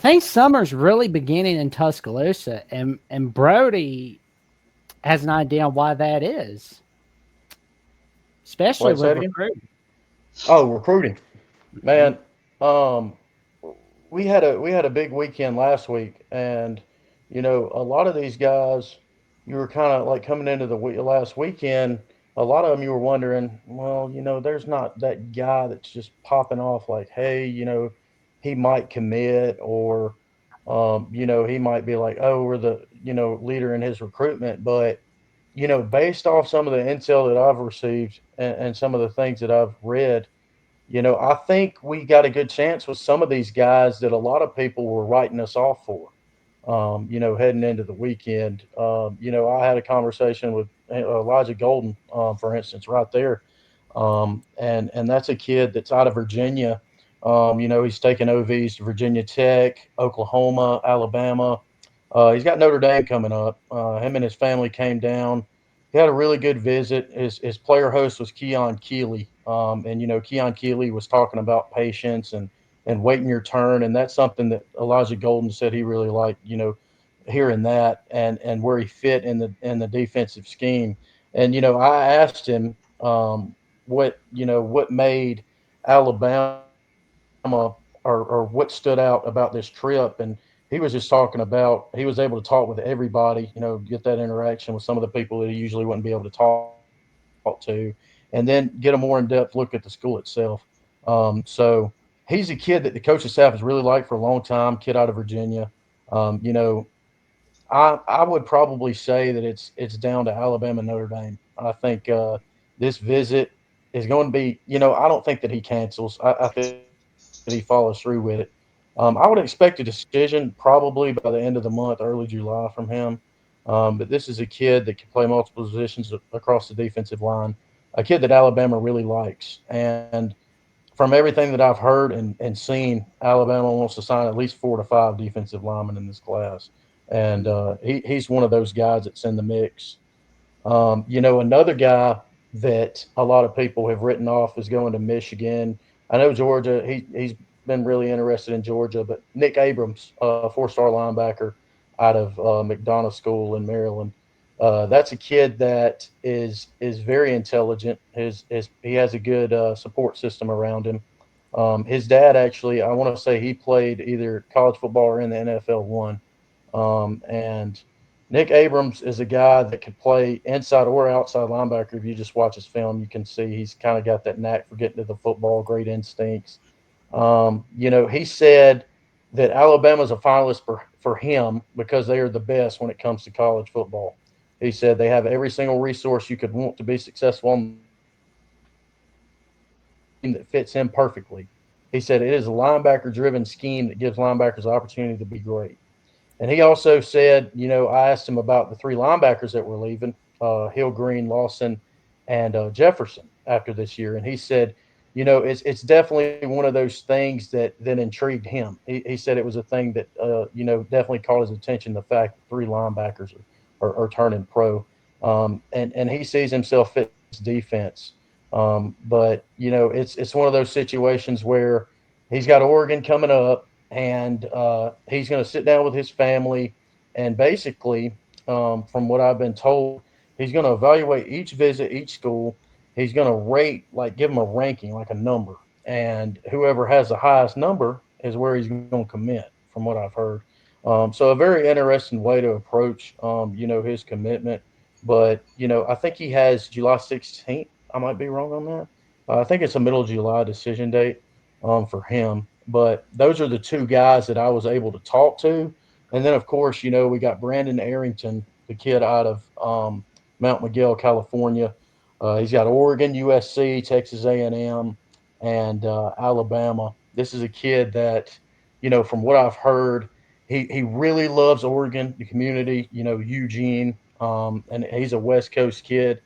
think summer's really beginning in Tuscaloosa, and Brody has an idea on why that is, especially Wait, say with it again. recruiting. Oh, recruiting, Mhm. man. Um, we had a big weekend last week, and a lot of these guys, you were kind of like coming into the last weekend. A lot of them, you were wondering, well, there's not that guy that's just popping off like, hey, he might commit, or, he might be like, oh, we're the, leader in his recruitment. But, based off some of the intel that I've received and some of the things that I've read, I think we got a good chance with some of these guys that a lot of people were writing us off for. Heading into the weekend. I had a conversation with Elijah Golden, for instance, right there, and that's a kid that's out of Virginia. He's taking OVs to Virginia Tech, Oklahoma, Alabama. He's got Notre Dame coming up. Him and his family came down. He had a really good visit. His player host was Keon Keeley, and Keon Keeley was talking about patience and waiting your turn, and that's something that Elijah Golden said he really liked. Hearing that and where he fit in the defensive scheme. And I asked him what made Alabama, or what stood out about this trip, and he was just talking about he was able to talk with everybody, get that interaction with some of the people that he usually wouldn't be able to talk to, and then get a more in-depth look at the school itself. So he's a kid that the coaching staff has really liked for a long time. Kid out of Virginia. Um, you know, I would probably say that it's down to Alabama and Notre Dame. I think this visit is going to be. I don't think that he cancels. I think that he follows through with it. I would expect a decision probably by the end of the month, early July from him. But this is a kid that can play multiple positions across the defensive line. A kid that Alabama really likes, and from everything that I've heard and seen, Alabama wants to sign at least 4 to 5 defensive linemen in this class, and he's one of those guys that's in the mix. Another guy that a lot of people have written off is going to Michigan. I know Georgia. He's been really interested in Georgia, but Nick Abrams, 4-star linebacker out of McDonough School in Maryland. That's a kid that is very intelligent. He has a good support system around him. His dad actually, I want to say he played either college football or in the NFL one. And Nick Abrams is a guy that can play inside or outside linebacker. If you just watch his film, you can see he's kind of got that knack for getting to the football, great instincts. He said that Alabama's a finalist for him because they are the best when it comes to college football. He said they have every single resource you could want to be successful on the team that fits him perfectly. He said it is a linebacker driven scheme that gives linebackers the opportunity to be great. And he also said, I asked him about the 3 linebackers that were leaving, Hill, Green, Lawson, and Jefferson after this year. And he said, it's definitely one of those things that intrigued him. He said it was a thing that, definitely caught his attention. The fact that 3 linebackers are turning pro. And he sees himself fitting this defense. But it's one of those situations where he's got Oregon coming up, and he's going to sit down with his family, and basically, from what I've been told, he's going to evaluate each visit, each school. He's going to rate, like give them a ranking, like a number, and whoever has the highest number is where he's going to commit. From what I've heard, so a very interesting way to approach, his commitment. But I think he has July 16th. I might be wrong on that. I think it's a middle of July decision date for him. But those are the 2 guys that I was able to talk to. And then, of course, we got Brandon Arrington, the kid out of Mount Miguel, California. He's got Oregon, USC, Texas A&M, and Alabama. This is a kid that, from what I've heard, he really loves Oregon, the community, Eugene, and he's a West Coast kid.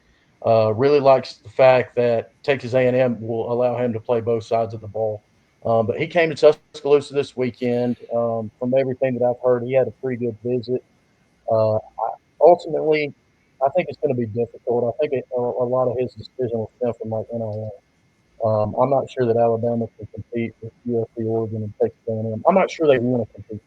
Really likes the fact that Texas A&M will allow him to play both sides of the ball. But he came to Tuscaloosa this weekend. From everything that I've heard, he had a pretty good visit. Ultimately, I think it's going to be difficult. I think a lot of his decision will stem from like NIL. I'm not sure that Alabama can compete with USC, Oregon, and Texas A&M. I'm not sure they want to compete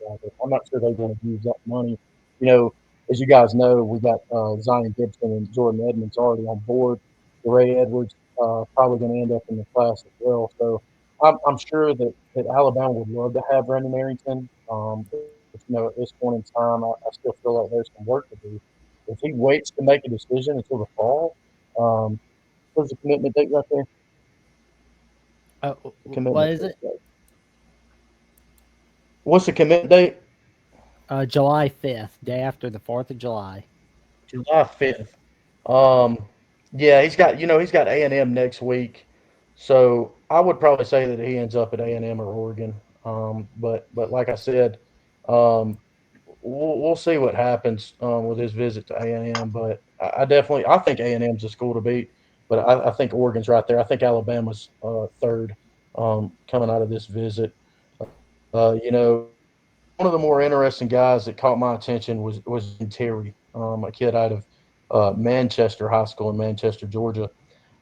I'm not sure they want to use that money. You know, as you guys know, we got Zion Gibson and Jordan Edmonds already on board. Ray Edwards probably going to end up in the class as well. So I'm sure that Alabama would love to have Brandon Arrington. But at this point in time, I still feel like there's some work to do. If he waits to make a decision until the fall, um, there's a commitment date right there. The What commitment is it? date. What's the commitment date? July 5th, day after the 4th of July. July 5th. Um, yeah, he's got A&M next week, so I would probably say that he ends up at A&M or Oregon. But like I said, um, we'll see what happens with his visit to A&M. But I think A&M's a school to beat, but I think Oregon's right there. I think Alabama's third coming out of this visit. One of the more interesting guys that caught my attention was Terry, a kid out of Manchester High School in Manchester, Georgia.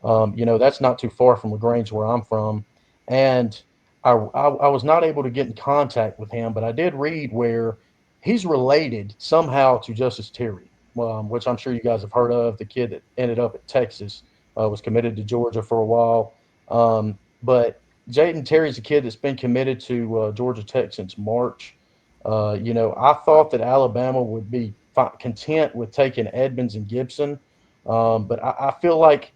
That's not too far from LaGrange where I'm from, and I was not able to get in contact with him, but I did read where he's related somehow to Justice Terry, which I'm sure you guys have heard of. The kid that ended up at Texas was committed to Georgia for a while, but Jaden Terry's a kid that's been committed to Georgia Tech since March. I thought that Alabama would be content with taking Edmonds and Gibson, but I feel like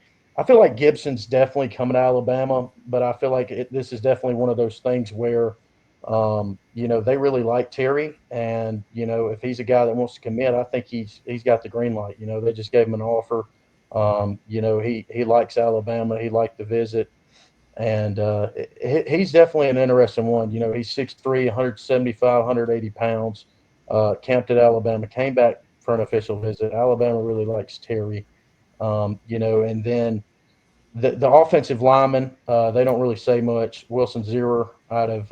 Gibson's definitely coming to Alabama. But I feel like this is definitely one of those things where, they really like Terry, and if he's a guy that wants to commit, I think he's got the green light. They just gave him an offer. He likes Alabama. He liked the visit. And he's definitely an interesting one. He's 6'3", 175, 180 pounds. Camped at Alabama, came back for an official visit. Alabama really likes Terry. And then the offensive linemen, they don't really say much. Wilson Zierer out of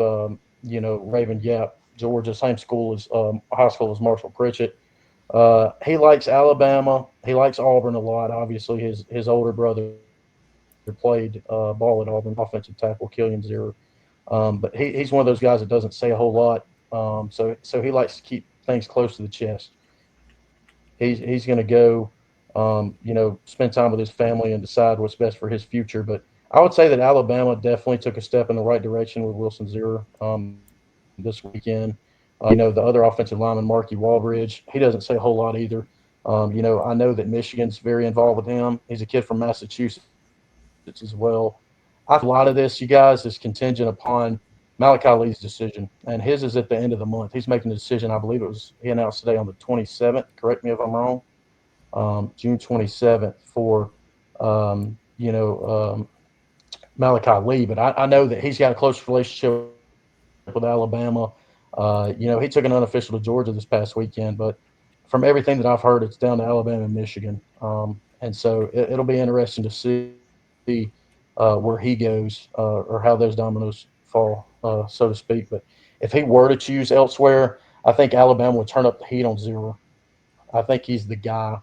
Raven Gap, Georgia, same school as high school as Marshall Pritchett. He likes Alabama. He likes Auburn a lot. Obviously, his older brother played ball at Auburn, offensive tackle Killian Zierer. But he's one of those guys that doesn't say a whole lot. So he likes to keep things close to the chest. He's going to go, spend time with his family and decide what's best for his future. But I would say that Alabama definitely took a step in the right direction with Wilson Zierer this weekend. The other offensive lineman, Marky Walbridge, he doesn't say a whole lot either. I know that Michigan's very involved with him. He's a kid from Massachusetts as well. I think a lot of this, you guys, is contingent upon Malachi Lee's decision, and his is at the end of the month. He's making the decision. I believe he announced today on the 27th. Correct me if I'm wrong. June 27th for Malachi Lee, but I know that he's got a close relationship with Alabama. He took an unofficial to Georgia this past weekend, but from everything that I've heard, it's down to Alabama and Michigan. And so it'll be interesting to see where he goes or how those dominoes fall, so to speak. But if he were to choose elsewhere, I think Alabama would turn up the heat on Zero. I think he's the guy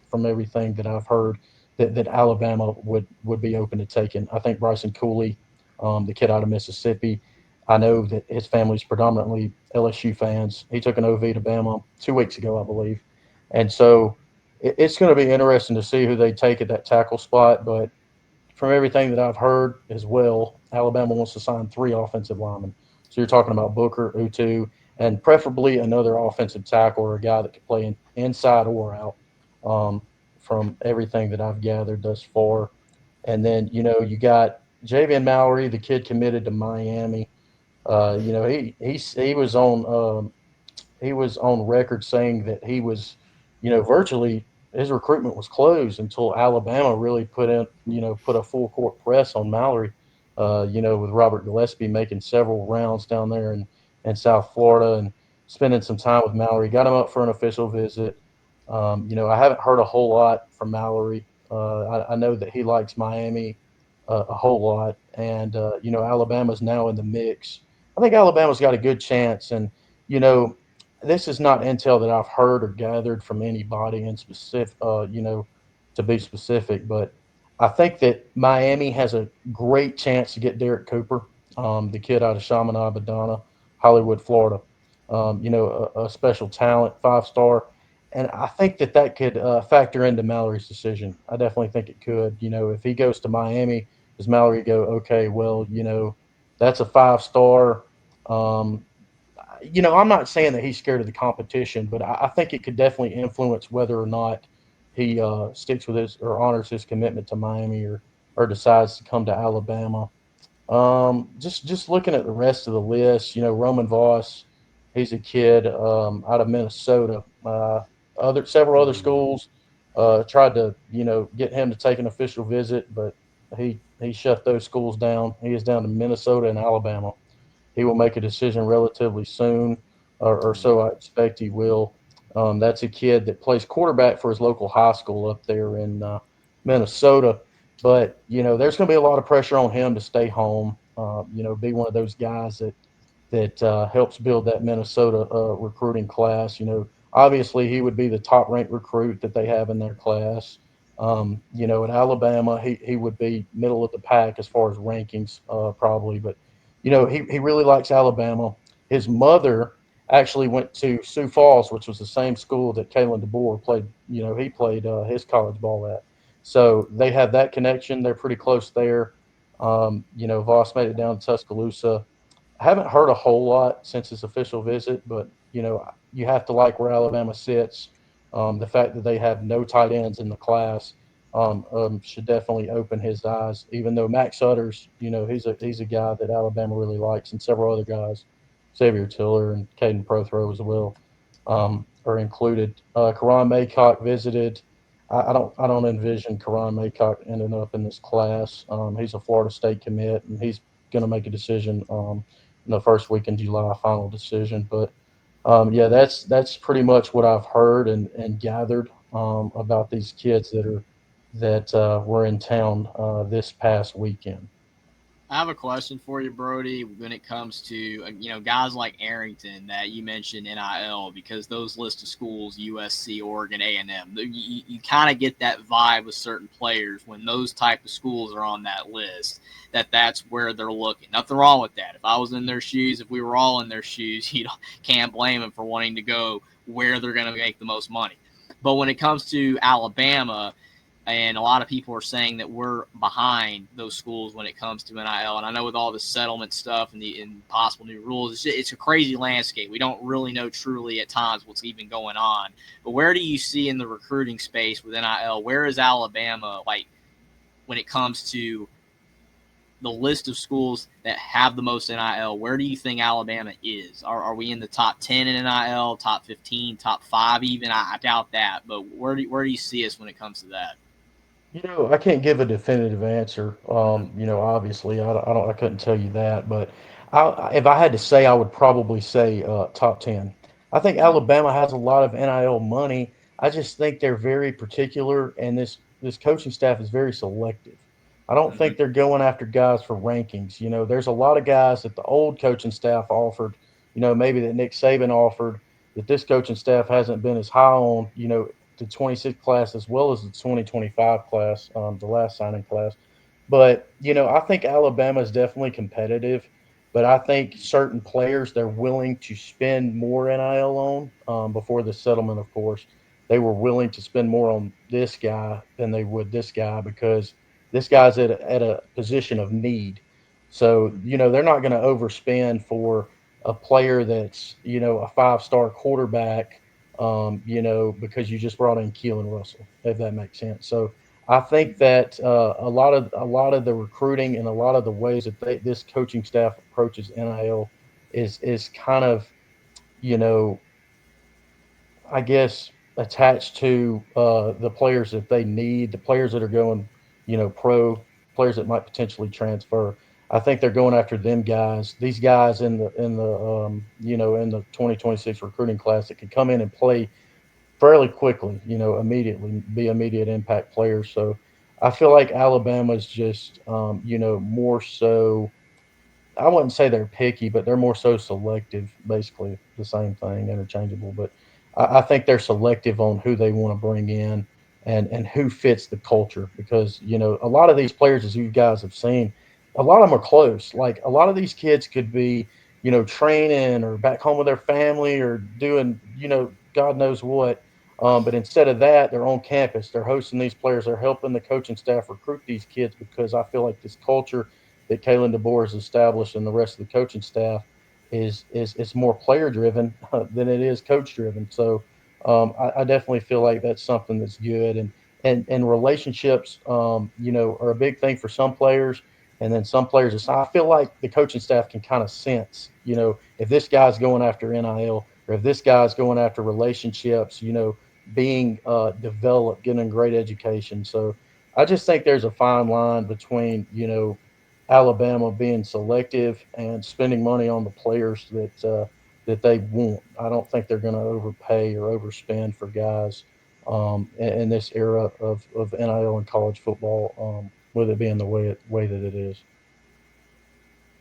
from everything that I've heard that Alabama would be open to taking. I think Bryson Cooley, the kid out of Mississippi, I know that his family's predominantly LSU fans. He took an OV to Bama 2 weeks ago, I believe, and so it's going to be interesting to see who they take at that tackle spot. But from everything that I've heard as well, Alabama wants to sign three offensive linemen. So you're talking about Booker, Utu, and preferably another offensive tackle or a guy that could play inside or out. Um, from everything that I've gathered thus far, and then you got Javian Mallory, the kid committed to Miami. He was on record saying that he was, virtually his recruitment was closed until Alabama really put a full court press on Mallory. With Robert Gillespie making several rounds down there in South Florida and spending some time with Mallory, got him up for an official visit. I haven't heard a whole lot from Mallory. I know that he likes Miami a whole lot, and Alabama's now in the mix. I think Alabama's got a good chance, and you know this is not intel that I've heard or gathered from anybody in specific, to be specific, but I think that Miami has a great chance to get Derek Cooper, the kid out of Chaminade, Madonna, Hollywood, Florida. a special talent, 5 star. And I think that that could factor into Mallory's decision. I definitely think it could. If he goes to Miami, does Mallory go, okay, well, that's a 5 star. Um, I'm not saying that he's scared of the competition, but I think it could definitely influence whether or not he sticks with his or honors his commitment to Miami or decides to come to Alabama. Just looking at the rest of the list, Roman Voss, he's a kid out of Minnesota. Other several other Mm, schools tried to get him to take an official visit, but he shut those schools down. He is down to Minnesota and Alabama. He will make a decision relatively soon, or so I expect he will. That's a kid that plays quarterback for his local high school up there in Minnesota. But there's going to be a lot of pressure on him to stay home. Be one of those guys that helps build that Minnesota recruiting class. Obviously he would be the top ranked recruit that they have in their class. At Alabama, he would be middle of the pack as far as rankings, probably. But he really likes Alabama. His mother actually went to Sioux Falls, which was the same school that Kalen DeBoer played. He played his college ball at. So they have that connection. They're pretty close there. Voss made it down to Tuscaloosa. I haven't heard a whole lot since his official visit, but you have to like where Alabama sits. The fact that they have no tight ends in the class should definitely open his eyes. Even though Max Sutter's, he's a guy that Alabama really likes, and several other guys, Xavier Tiller and Caden Prothrow as well, are included. Karan Maycock visited. I don't envision Karan Maycock ending up in this class. He's a Florida State commit, and he's going to make a decision in the first week in July, final decision. But yeah, that's pretty much what I've heard and gathered about these kids that were in town this past weekend. I have a question for you, Brody. When it comes to guys like Arrington that you mentioned NIL, because those list of schools, USC, Oregon, A&M, you kind of get that vibe with certain players when those type of schools are on that list. That's where they're looking. Nothing wrong with that. If I was in their shoes, if we were all in their shoes, can't blame them for wanting to go where they're going to make the most money. But when it comes to Alabama, and a lot of people are saying that we're behind those schools when it comes to NIL. And I know with all the settlement stuff and possible new rules, it's a crazy landscape. We don't really know truly at times what's even going on. But where do you see in the recruiting space with NIL? Where is Alabama when it comes to the list of schools that have the most NIL? Where do you think Alabama is? Are we in the top 10 in NIL, top 15, top 5 even? I doubt that. But where do you see us when it comes to that? I can't give a definitive answer. Obviously, I couldn't tell you that, but if I had to say, I would probably say top 10. I think Mm-hmm. Alabama has a lot of NIL money. I just think they're very particular, and this coaching staff is very selective. I don't Mm-hmm. think they're going after guys for rankings. There's a lot of guys that the old coaching staff offered. Maybe that Nick Saban offered that this coaching staff hasn't been as high on. The 26 class as well as the 2025 class, the last signing class. But, I think Alabama is definitely competitive, but I think certain players they're willing to spend more NIL on before the settlement, of course. They were willing to spend more on this guy than they would this guy because this guy's at a position of need. So, they're not going to overspend for a player that's, a 5 star quarterback because you just brought in Keelan Russell, if that makes sense. So I think that a lot of the recruiting and a lot of the ways that this coaching staff approaches NIL is kind of you know I guess attached to the players that they need, the players that are going pro, players that might potentially transfer. I think they're going after them guys, these guys in the 2026 recruiting class that could come in and play fairly quickly, immediately be immediate impact players. So I feel like Alabama's just, more so. I wouldn't say they're picky, but they're more so selective. Basically, the same thing, interchangeable. But I think they're selective on who they want to bring in and who fits the culture because a lot of these players, as you guys have seen, a lot of them are close. Like a lot of these kids could be training or back home with their family or doing, God knows what. But instead of that, they're on campus. They're hosting these players. They're helping the coaching staff recruit these kids because I feel like this culture that Kalen DeBoer has established and the rest of the coaching staff is more player driven than it is coach driven. So I definitely feel like that's something that's good. And relationships, are a big thing for some players. And then some players, I feel like the coaching staff can kind of sense, if this guy's going after NIL or if this guy's going after relationships, being developed, getting a great education. So I just think there's a fine line between, Alabama being selective and spending money on the players that they want. I don't think they're going to overpay or overspend for guys in this era of NIL and college football, with it being the way that it is.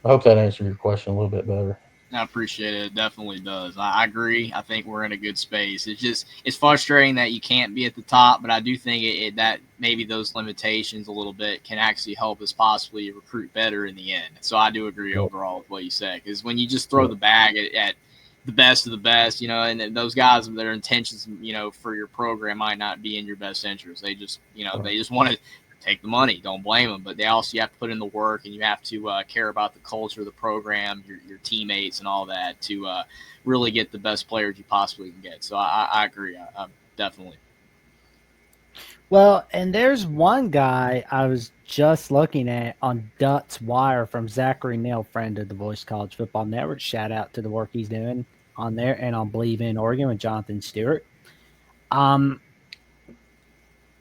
I hope that answered your question a little bit better. I appreciate it. It definitely does. I agree. I think we're in a good space. It's frustrating that you can't be at the top, but I do think that maybe those limitations a little bit can actually help us possibly recruit better in the end. So I do agree overall with what you said, because when you just throw the bag at the best of the best, and those guys, their intentions, for your program might not be in your best interest. They just, they just want to take the money. Don't blame them, but you have to put in the work, and you have to care about the culture of the program, your teammates, and all that to really get the best players you possibly can get. So I agree. I definitely. Well, and there's one guy I was just looking at on Dut's Wire from Zachary Neal, friend of the Voice College Football Network. Shout out to the work he's doing on there and on Believe in Oregon with Jonathan Stewart.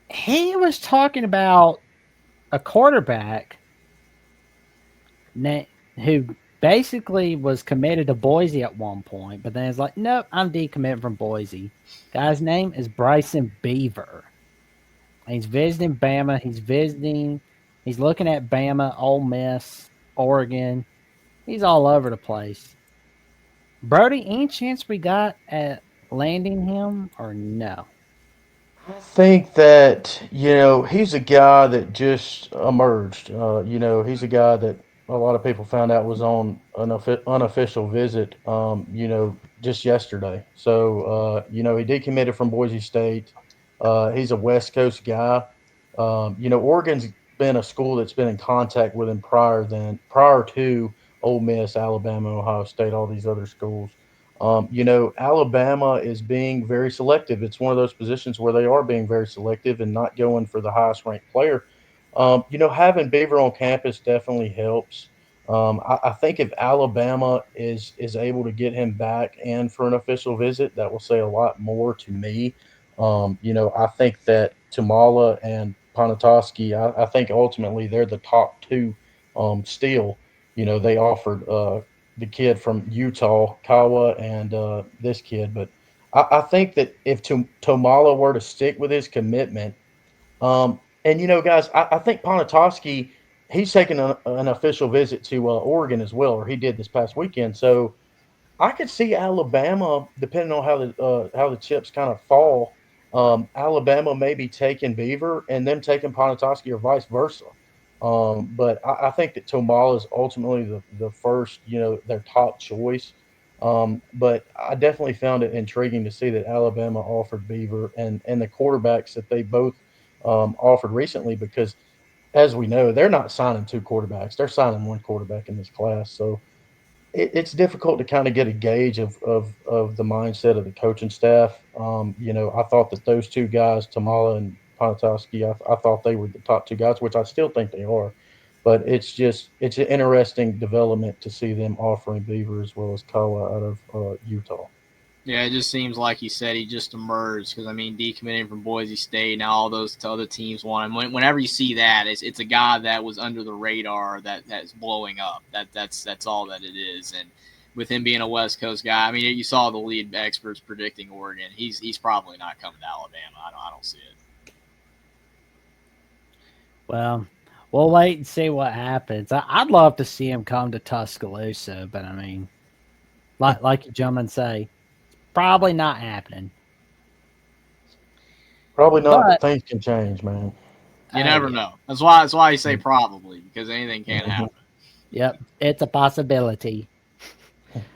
He was talking about a quarterback who basically was committed to Boise at one point, but then it's like, nope, I'm decommitting from Boise. Guy's name is Bryson Beaver. He's visiting Bama. He's looking at Bama, Ole Miss, Oregon. He's all over the place. Brody, any chance we got at landing him or no? I think that he's a guy that just emerged. He's a guy that a lot of people found out was on an unofficial visit. Just yesterday. So he decommitted from Boise State. He's a West Coast guy. Oregon's been a school that's been in contact with him prior to Ole Miss, Alabama, Ohio State, all these other schools. Alabama is being very selective. It's one of those positions where they are being very selective and not going for the highest ranked player. Having Beaver on campus definitely helps. I think if Alabama is able to get him back in for an official visit, that will say a lot more to me. I think that Tamala and Ponatoski, I think ultimately they're the top two still. They offered the kid from Utah, Kawa, and this kid. But I think that if Tomala were to stick with his commitment, and guys, I think Ponatoski, he's taking an official visit to Oregon as well, or he did this past weekend. So I could see Alabama, depending on how the chips kind of fall. Alabama maybe taking Beaver and them taking Ponatoski or vice versa. But I think that Tomala is ultimately the first, their top choice. But I definitely found it intriguing to see that Alabama offered Beaver and the quarterbacks that they both offered recently because, as we know, they're not signing two quarterbacks; they're signing one quarterback in this class. So it's difficult to kind of get a gauge of the mindset of the coaching staff. I thought that those two guys, Tamala and Ponatoski, I thought they were the top two guys, which I still think they are. But it's an interesting development to see them offering Beaver as well as Kawa out of Utah. Yeah, it just seems like you said he just emerged because decommitting from Boise State, now all those other teams want him. Whenever you see that, it's a guy that was under the radar that's blowing up. That's all that it is. And with him being a West Coast guy, you saw the lead experts predicting Oregon. He's probably not coming to Alabama. I don't see it. Well, we'll wait and see what happens. I'd love to see him come to Tuscaloosa, but like you gentlemen say, probably not happening. Probably not, but things can change, man. You never know. That's why you say probably, because anything can happen. Yep, it's a possibility.